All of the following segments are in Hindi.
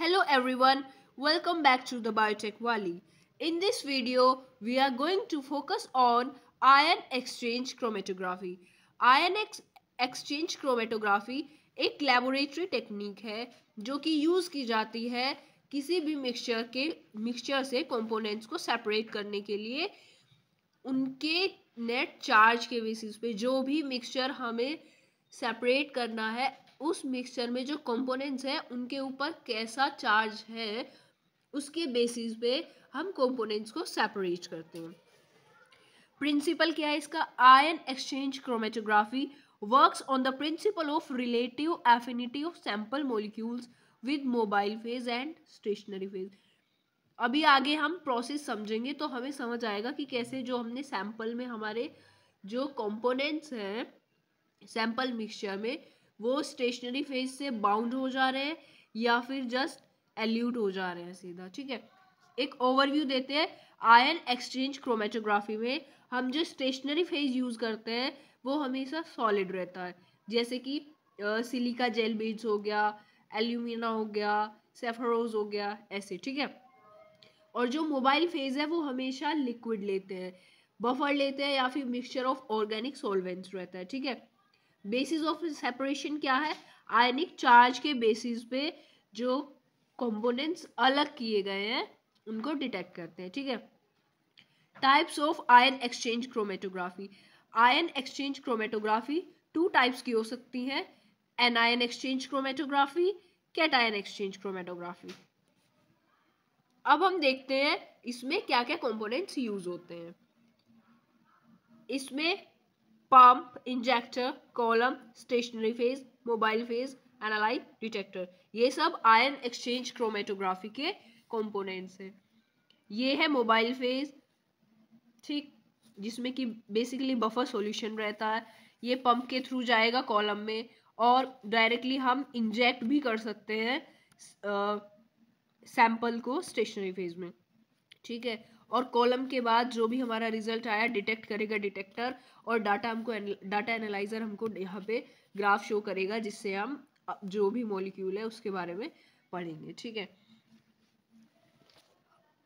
Hello everyone, welcome back to the Biotech Valley. In this video, we are going to focus on ion exchange chromatography. Ion exchange chromatography एक लेबोरेटरी टेक्निक है जो कि यूज़ की जाती है किसी भी मिक्सचर से कंपोनेंट्स को सेपरेट करने के लिए। उनके नेट चार्ज के बेसिस पे जो भी मिक्सचर हमें सेपरेट करना है, उस मिक्सचर में जो कंपोनेंट्स हैं उनके ऊपर कैसा चार्ज है, उसके बेसिस पे हम कंपोनेंट्स को सेपरेट करते हैं। प्रिंसिपल क्या है इसका? Ion exchange chromatography works on the principle of relative affinity of sample molecules with mobile phase and stationary phase. अभी आगे हम प्रोसेस समझेंगे तो हमें समझ आएगा कि कैसे जो हमने सैंपल में हमारे जो कंपोनेंट्स हैं सैंपल मिक्सचर में, वो स्टेशनरी फेज से बाउंड हो जा रहे हैं या फिर जस्ट एल्यूट हो जा रहे हैं सीधा। ठीक है, एक ओवरव्यू देते हैं। आयन एक्सचेंज क्रोमेटोग्राफी में हम जो स्टेशनरी फेज यूज करते हैं वो हमेशा सॉलिड रहता है, जैसे कि सिलिका जेल बीड्स हो गया, एल्यूमिना हो गया, सेफरोज हो गया, ऐसे। ठीक है, और जो मोबाइल फेज है वो हमेशा लिक्विड लेते हैं, बफर लेते हैं या फिर मिक्सचर ऑफ ऑर्गेनिक सॉल्वेंट्स रहता है। ठीक है, बेसिस ऑफ सेपरेशन क्या है? आयनिक चार्ज के बेसिस पे जो कंपोनेंट्स अलग किए गए हैं उनको डिटेक्ट करते हैं। ठीक है, types of ion exchange chromatography. Ion exchange chromatography two types की हो सकती है, anion exchange chromatography, cation exchange chromatography. अब हम देखते हैं इसमें क्या क्या कंपोनेंट्स यूज होते हैं। इसमें pump, injector, column, stationary phase, mobile phase, analyte, detector, ये सब आयन एक्सचेंज क्रोमेटोग्राफी के कंपोनेंट्स हैं। ये है मोबाइल फेज, ठीक, जिसमें कि बेसिकली बफर सॉल्यूशन रहता है। ये पंप के थ्रू जाएगा कॉलम में और डायरेक्टली हम इंजेक्ट भी कर सकते हैं सैंपल को स्टेशनरी फेज में। ठीक है, और कॉलम के बाद जो भी हमारा रिजल्ट आया डिटेक्ट करेगा डिटेक्टर, और डाटा एनालाइजर हमको यहाँ पे ग्राफ शो करेगा जिससे हम जो भी मॉलिक्यूल है उसके बारे में पढ़ेंगे। ठीक है,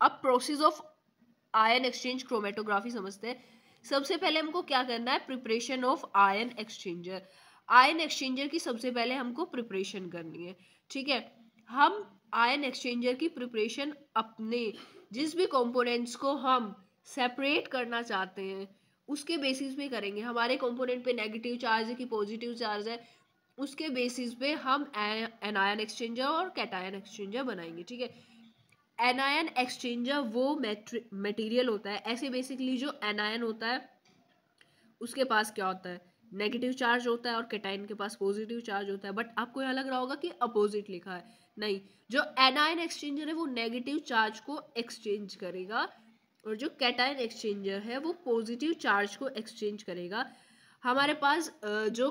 अब process of ion exchange chromatography समझते हैं। सबसे पहले हमको क्या करना है? Preparation of ion exchanger. Ion exchanger की सबसे पहले हमको प्रिपरेशन करनी है। ठीक है, हम आयन एक्सचेंजर की प्रिपरेशन अपने जिस भी कंपोनेंट्स को हम सेपरेट करना चाहते हैं उसके बेसिस पे करेंगे। हमारे कंपोनेंट पे नेगेटिव चार्ज है कि पॉजिटिव चार्ज है, उसके बेसिस पे हम एनायन एक्सचेंजर और कैटायन एक्सचेंजर बनाएंगे। ठीक है, एनायन एक्सचेंजर वो मटेरियल होता है, ऐसे बेसिकली जो एनायन होता है उसके पास क्या होता है? नेगेटिव चार्ज होता है और कैटायन के पास पॉजिटिव चार्ज होता है। बट आपको यहाँ लग रहा होगा कि अपोजिट लिखा है, नहीं, जो एनायन एक्सचेंजर है वो नेगेटिव चार्ज को एक्सचेंज करेगा और जो कैटायन एक्सचेंजर है वो पॉजिटिव चार्ज को एक्सचेंज करेगा। हमारे पास जो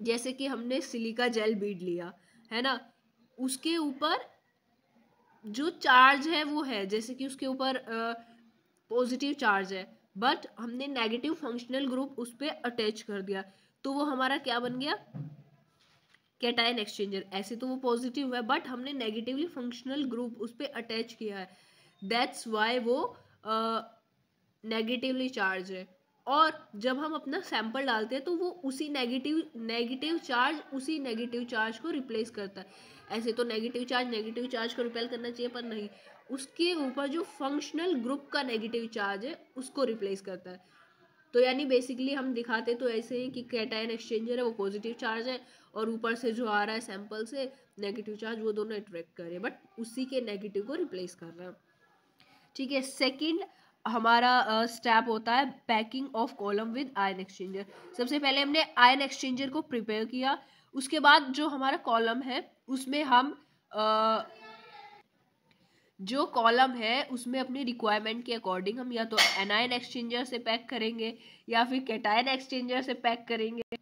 जैसे कि हमने सिलिका जेल बीड लिया है ना, उसके ऊपर जो चार्ज है वो है, जैसे कि उसके ऊपर पॉजिटिव चार्ज है, बट हमने नेगेटिव फंक्शनल ग्रुप उस पर अटैच कर दिया, तो वो हमारा क्या बन गया? Cation exchanger. ऐसे तो वो पॉजिटिव है बट हमने नेगेटिवली फंक्शनल ग्रुप उस पर अटैच किया है, दैट्स वाई वो नेगेटिवली चार्ज है। और जब हम अपना सैंपल डालते हैं तो वो उसी नेगेटिव चार्ज को रिप्लेस करता है। ऐसे तो नेगेटिव चार्ज को रिपेल करना चाहिए, पर नहीं, उसके ऊपर जो फंक्शनल ग्रुप का नेगेटिव चार्ज है उसको रिप्लेस करता है। तो यानी बेसिकली हम दिखाते तो ऐसे ही कि कैटायन एक्सचेंजर है वो पॉजिटिव चार्ज है और ऊपर से जो आ रहा है सैंपल से नेगेटिव चार्ज, वो दोनों अट्रैक्ट कर रहे हैं बट उसी के नेगेटिव को रिप्लेस कर रहे हैं। ठीक है, सेकंड हमारा स्टेप होता है packing of column with ion exchanger. सबसे पहले हमने आयन एक्सचेंजर को प्रिपेयर किया, उसके बाद जो हमारा कॉलम है उसमें हम जो कॉलम है उसमें अपनी रिक्वायरमेंट के अकॉर्डिंग हम या तो एनायन एक्सचेंजर से पैक करेंगे या फिर कैटायन एक्सचेंजर से पैक करेंगे।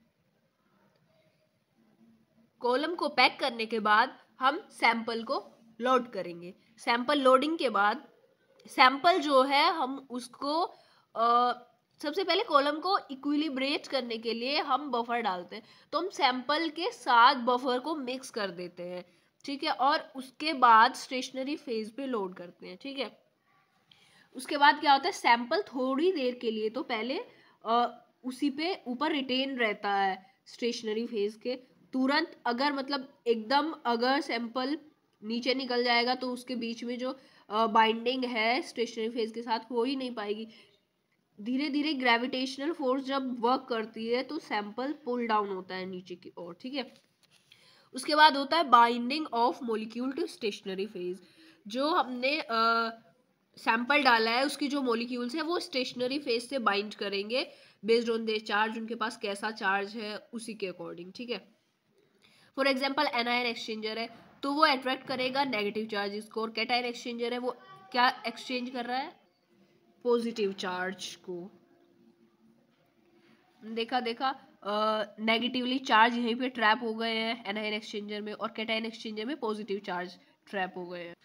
कॉलम को पैक करने के बाद हम सैंपल को लोड करेंगे। सैंपल लोडिंग के बाद सैंपल जो है हम उसको सबसे पहले कॉलम को इक्विलिब्रेट करने के लिए हम बफर डालते हैं, तो हम सैंपल के साथ बफर को मिक्स कर देते हैं ठीक है, और उसके बाद स्टेशनरी फेज पे लोड करते हैं। ठीक है, उसके बाद क्या होता है, सैंपल थोड़ी देर के लिए तो पहले उसी पे ऊपर रिटेन रहता है स्टेशनरी फेज के। तुरंत अगर मतलब एकदम अगर सैंपल नीचे निकल जाएगा तो उसके बीच में जो बाइंडिंग है स्टेशनरी फेज के साथ हो ही नहीं पाएगी। धीरे धीरे ग्रेविटेशनल फोर्स जब वर्क करती है तो सैंपल पुल डाउन होता है नीचे की ओर। ठीक है, उसके बाद होता है binding of molecule to stationary phase. जो हमने सैंपल डाला है उसकी जो मॉलिक्यूल्स है वो स्टेशनरी फेज से बाइंड करेंगे बेस्ड ऑन देयर चार्ज, उनके पास कैसा चार्ज है उसी के अकॉर्डिंग। ठीक है, फॉर एग्जांपल एनायन एक्सचेंजर है तो वो अट्रैक्ट करेगा नेगेटिव चार्जेस को, और कैटायन एक्सचेंजर है वो क्या एक्सचेंज कर रहा है, पॉजिटिव चार्ज को। देखा नेगेटिवली चार्ज यहीं पे ट्रैप हो गए हैं एनायन एक्सचेंजर में, और कैटायन एक्सचेंजर में पॉजिटिव चार्ज ट्रैप हो गए हैं।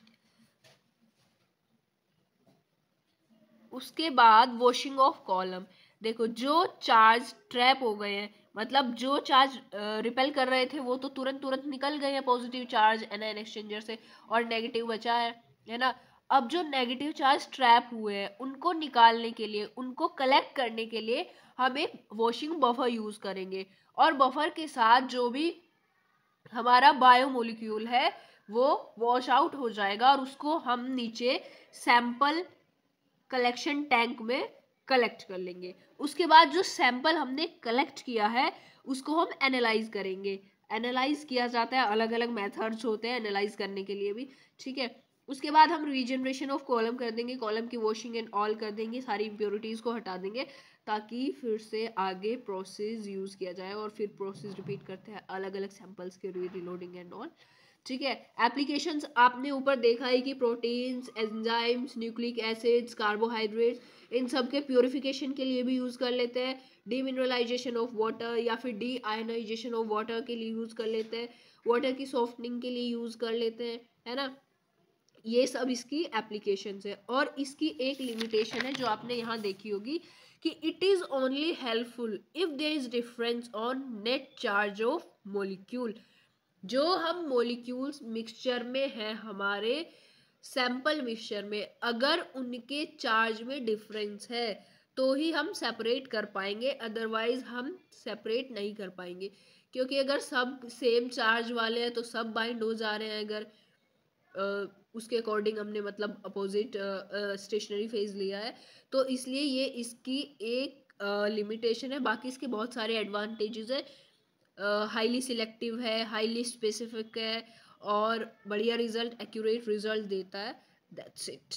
उसके बाद वॉशिंग ऑफ कॉलम। देखो जो चार्ज ट्रैप हो गए हैं, मतलब जो चार्ज रिपेल कर रहे थे वो तो तुरंत तुरंत निकल गए हैं पॉजिटिव चार्ज एनायन एक्सचेंजर से, और नेगेटिव बचा है ना। अब जो नेगेटिव चार्ज ट्रैप हुए हैं उनको निकालने के लिए, उनको कलेक्ट करने के लिए हम एक वॉशिंग बफर यूज करेंगे, और बफर के साथ जो भी हमारा बायोमोलिक्यूल है वो वॉश आउट हो जाएगा, और उसको हम नीचे सैंपल कलेक्शन टैंक में कलेक्ट कर लेंगे। उसके बाद जो सैंपल हमने कलेक्ट किया है उसको हम एनालाइज करेंगे। एनालाइज किया जाता है, अलग अलग मेथड्स होते हैं एनालाइज करने के लिए भी। ठीक है, उसके बाद हम रीजनरेशन ऑफ कॉलम कर देंगे, कॉलम की वॉशिंग एंड ऑल कर देंगे, सारी इम्प्योरिटीज को हटा देंगे ताकि फिर से आगे प्रोसेस यूज किया जाए, और फिर प्रोसेस रिपीट करते हैं अलग अलग सैंपल्स के रीलोडिंग एंड ऑल। ठीक है, एप्लीकेशंस आपने ऊपर देखा है कि proteins, enzymes, nucleic acids, carbohydrates, इन सब के प्योरिफिकेशन के लिए भी यूज कर लेते हैं। डीमिनरलाइजेशन ऑफ वाटर या फिर डी आयनाइजेशन ऑफ वाटर के लिए यूज कर लेते हैं, वाटर की सॉफ्टनिंग के लिए यूज कर लेते हैं, है ना। ये सब इसकी एप्लीकेशंस है, और इसकी एक लिमिटेशन है जो आपने यहाँ देखी होगी कि it is only helpful if there is difference on net charge of molecule. जो हम मॉलिक्यूल्स मिक्सचर में हैं हमारे सैंपल मिक्सचर में, अगर उनके चार्ज में डिफरेंस है तो ही हम सेपरेट कर पाएंगे, अदरवाइज हम सेपरेट नहीं कर पाएंगे। क्योंकि अगर सब सेम चार्ज वाले हैं तो सब बाइंड हो जा रहे हैं, अगर उसके अकॉर्डिंग हमने मतलब अपोजिट स्टेशनरी फेज लिया है, तो इसलिए ये इसकी एक लिमिटेशन है। बाकी इसके बहुत सारे एडवांटेजेस है, हाईली सिलेक्टिव है, हाईली स्पेसिफिक है, और बढ़िया रिजल्ट, एक्यूरेट रिजल्ट देता है। That's it.